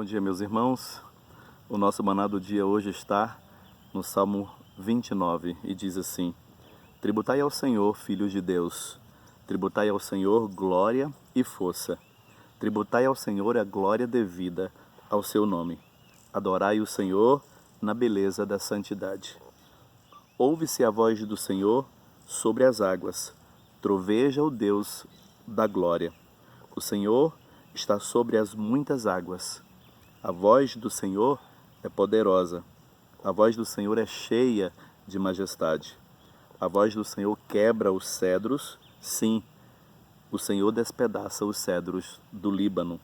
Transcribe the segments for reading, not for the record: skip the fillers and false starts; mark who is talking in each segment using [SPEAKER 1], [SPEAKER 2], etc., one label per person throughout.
[SPEAKER 1] Bom dia, meus irmãos. O nosso maná do dia hoje está no Salmo 29 e diz assim: Tributai ao Senhor, filhos de Deus, tributai ao Senhor glória e força. Tributai ao Senhor a glória devida ao seu nome. Adorai o Senhor na beleza da santidade. Ouve-se a voz do Senhor sobre as águas. Troveja o Deus da glória. O Senhor está sobre as muitas águas. A voz do Senhor é poderosa. A voz do Senhor é cheia de majestade. A voz do Senhor quebra os cedros. Sim, o Senhor despedaça os cedros do Líbano.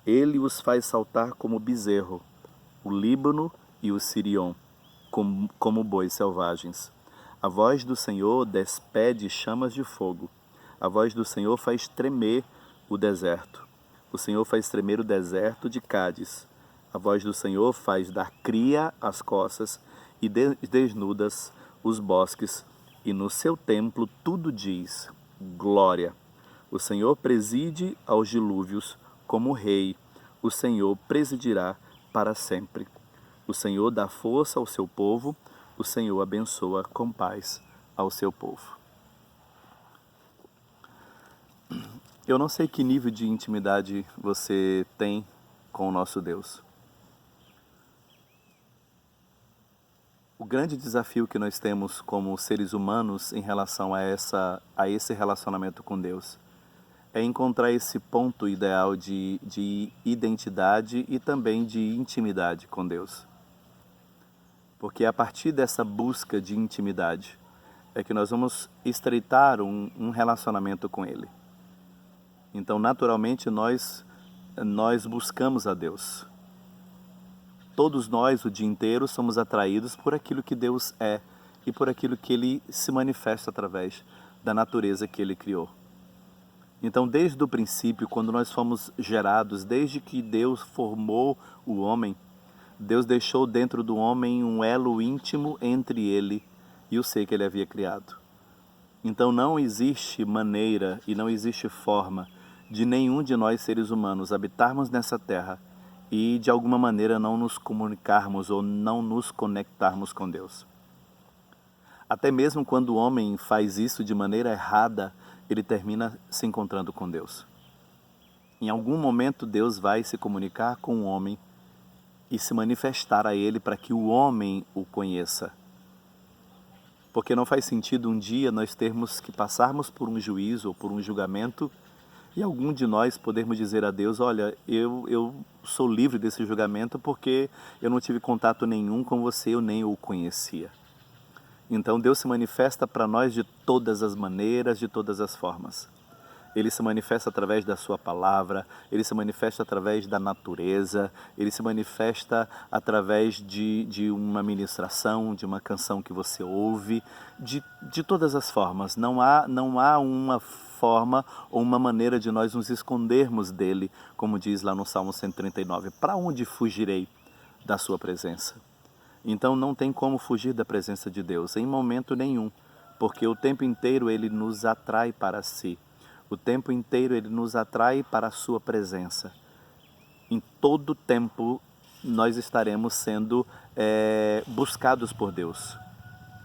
[SPEAKER 1] Ele os faz saltar como bezerro, o Líbano e o Sirion, como bois selvagens. A voz do Senhor despede chamas de fogo. A voz do Senhor faz tremer o deserto. O Senhor faz tremer o deserto de Cádiz. A voz do Senhor faz dar cria às coças e desnudas os bosques. E no seu templo tudo diz glória. O Senhor preside aos dilúvios como rei. O Senhor presidirá para sempre. O Senhor dá força ao seu povo. O Senhor abençoa com paz ao seu povo. Eu não sei que nível de intimidade você tem com o nosso Deus. O grande desafio que nós temos como seres humanos em relação a esse relacionamento com Deus é encontrar esse ponto ideal de identidade e também de intimidade com Deus. Porque a partir dessa busca de intimidade é que nós vamos estreitar um relacionamento com Ele. Então, naturalmente, nós buscamos a Deus. Todos nós, o dia inteiro, somos atraídos por aquilo que Deus é e por aquilo que Ele se manifesta através da natureza que Ele criou. Então, desde o princípio, quando nós fomos gerados, desde que Deus formou o homem, Deus deixou dentro do homem um elo íntimo entre ele e o ser que Ele havia criado. Então, não existe maneira e não existe forma de nenhum de nós seres humanos habitarmos nessa terra e de alguma maneira não nos comunicarmos ou não nos conectarmos com Deus. Até mesmo quando o homem faz isso de maneira errada, ele termina se encontrando com Deus. Em algum momento Deus vai se comunicar com o homem e se manifestar a ele para que o homem o conheça. Porque não faz sentido um dia nós termos que passarmos por um juízo ou por um julgamento e algum de nós podermos dizer a Deus, olha, eu sou livre desse julgamento porque eu não tive contato nenhum com você, eu nem o conhecia. Então Deus se manifesta para nós de todas as maneiras, de todas as formas. Ele se manifesta através da sua palavra, Ele se manifesta através da natureza, Ele se manifesta através de uma ministração, de uma canção que você ouve, de todas as formas. Não há uma forma ou uma maneira de nós nos escondermos dEle, como diz lá no Salmo 139. Para onde fugirei da sua presença? Então não tem como fugir da presença de Deus, em momento nenhum, porque o tempo inteiro Ele nos atrai para si. O tempo inteiro Ele nos atrai para a sua presença. Em todo tempo nós estaremos sendo buscados por Deus.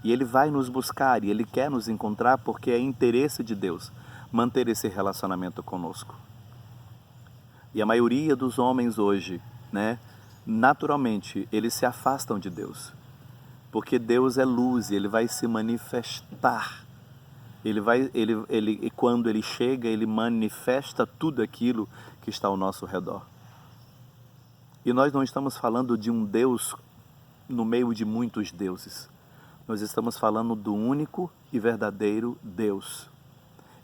[SPEAKER 1] E Ele vai nos buscar e Ele quer nos encontrar porque é interesse de Deus manter esse relacionamento conosco. E a maioria dos homens hoje, naturalmente, eles se afastam de Deus. Porque Deus é luz e Ele vai se manifestar. Quando Ele chega, Ele manifesta tudo aquilo que está ao nosso redor. E nós não estamos falando de um Deus no meio de muitos deuses. Nós estamos falando do único e verdadeiro Deus.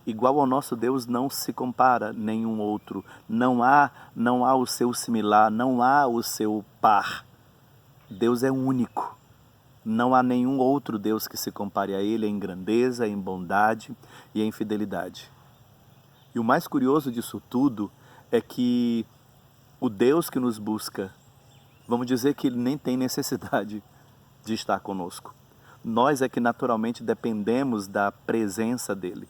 [SPEAKER 1] Igual ao nosso Deus não se compara nenhum outro. Não há o seu similar, não há o seu par. Deus é único. Não há nenhum outro Deus que se compare a Ele em grandeza, em bondade e em fidelidade. E o mais curioso disso tudo é que o Deus que nos busca, vamos dizer que Ele nem tem necessidade de estar conosco. Nós é que naturalmente dependemos da presença dEle.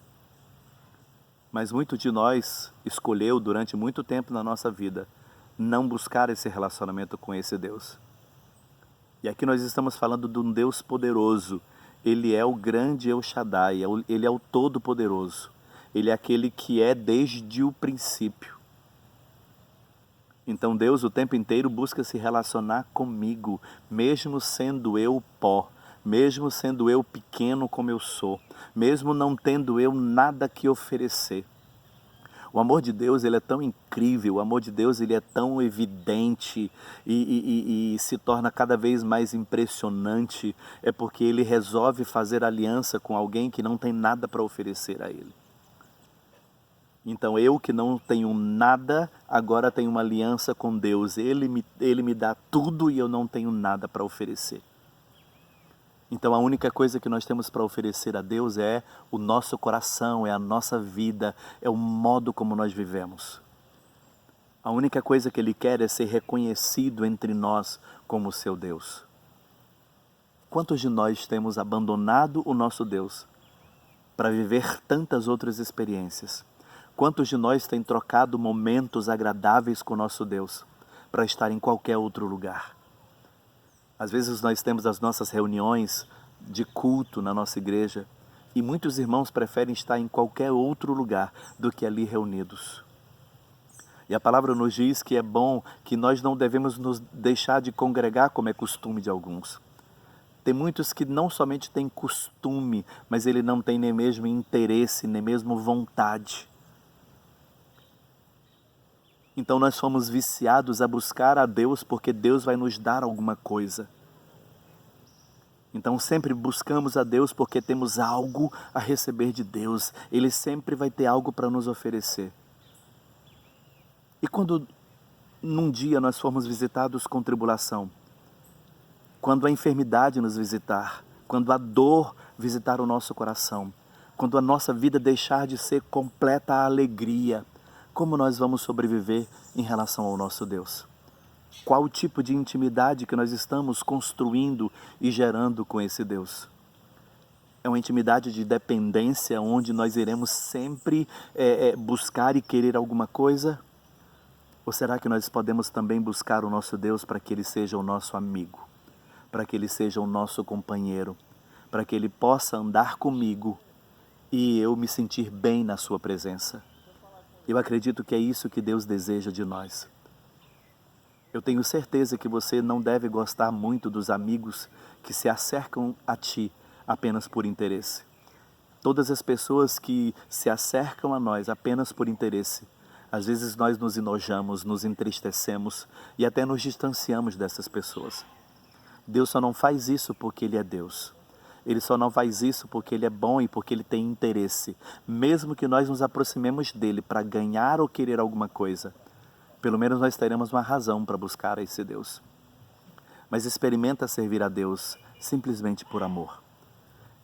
[SPEAKER 1] Mas muito de nós escolheu durante muito tempo na nossa vida não buscar esse relacionamento com esse Deus? E aqui nós estamos falando de um Deus poderoso. Ele é o grande El Shaddai, ele é o Todo-Poderoso. Ele é aquele que é desde o princípio. Então Deus o tempo inteiro busca se relacionar comigo, mesmo sendo eu pó, mesmo sendo eu pequeno como eu sou, mesmo não tendo eu nada que oferecer. O amor de Deus, ele é tão incrível, o amor de Deus, ele é tão evidente e se torna cada vez mais impressionante, é porque ele resolve fazer aliança com alguém que não tem nada para oferecer a ele. Então eu que não tenho nada, agora tenho uma aliança com Deus, ele me dá tudo e eu não tenho nada para oferecer. Então a única coisa que nós temos para oferecer a Deus é o nosso coração, é a nossa vida, é o modo como nós vivemos. A única coisa que Ele quer é ser reconhecido entre nós como seu Deus. Quantos de nós temos abandonado o nosso Deus para viver tantas outras experiências? Quantos de nós têm trocado momentos agradáveis com o nosso Deus para estar em qualquer outro lugar? Às vezes nós temos as nossas reuniões de culto na nossa igreja e muitos irmãos preferem estar em qualquer outro lugar do que ali reunidos. E a palavra nos diz que é bom, que nós não devemos nos deixar de congregar como é costume de alguns. Tem muitos que não somente têm costume, mas ele não tem nem mesmo interesse, nem mesmo vontade. Então nós fomos viciados a buscar a Deus porque Deus vai nos dar alguma coisa. Então sempre buscamos a Deus porque temos algo a receber de Deus. Ele sempre vai ter algo para nos oferecer. E quando num dia nós formos visitados com tribulação, quando a enfermidade nos visitar, quando a dor visitar o nosso coração, quando a nossa vida deixar de ser completa alegria, como nós vamos sobreviver em relação ao nosso Deus? Qual o tipo de intimidade que nós estamos construindo e gerando com esse Deus? É uma intimidade de dependência, onde nós iremos sempre buscar e querer alguma coisa? Ou será que nós podemos também buscar o nosso Deus para que Ele seja o nosso amigo, para que Ele seja o nosso companheiro, para que Ele possa andar comigo e eu me sentir bem na Sua presença? Eu acredito que é isso que Deus deseja de nós. Eu tenho certeza que você não deve gostar muito dos amigos que se acercam a ti apenas por interesse. Todas as pessoas que se acercam a nós apenas por interesse, às vezes nós nos enojamos, nos entristecemos e até nos distanciamos dessas pessoas. Deus só não faz isso porque Ele é Deus. Ele só não faz isso porque Ele é bom e porque Ele tem interesse. Mesmo que nós nos aproximemos dEle para ganhar ou querer alguma coisa, pelo menos nós teremos uma razão para buscar esse Deus. Mas experimenta servir a Deus simplesmente por amor.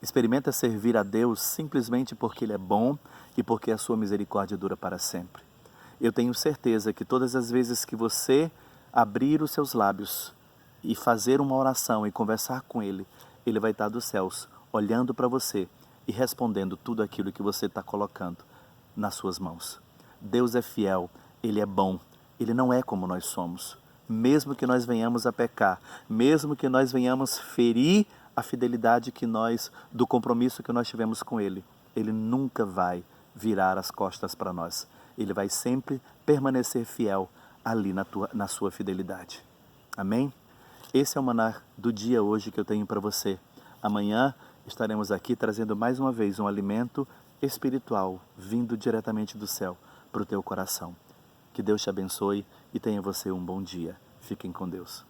[SPEAKER 1] Experimenta servir a Deus simplesmente porque Ele é bom e porque a sua misericórdia dura para sempre. Eu tenho certeza que todas as vezes que você abrir os seus lábios e fazer uma oração e conversar com Ele, Ele vai estar dos céus, olhando para você e respondendo tudo aquilo que você está colocando nas suas mãos. Deus é fiel, Ele é bom, Ele não é como nós somos. Mesmo que nós venhamos a pecar, mesmo que nós venhamos ferir a fidelidade do compromisso que nós tivemos com Ele, Ele nunca vai virar as costas para nós. Ele vai sempre permanecer fiel ali na sua fidelidade. Amém? Esse é o maná do dia hoje que eu tenho para você. Amanhã estaremos aqui trazendo mais uma vez um alimento espiritual vindo diretamente do céu para o teu coração. Que Deus te abençoe e tenha você um bom dia. Fiquem com Deus.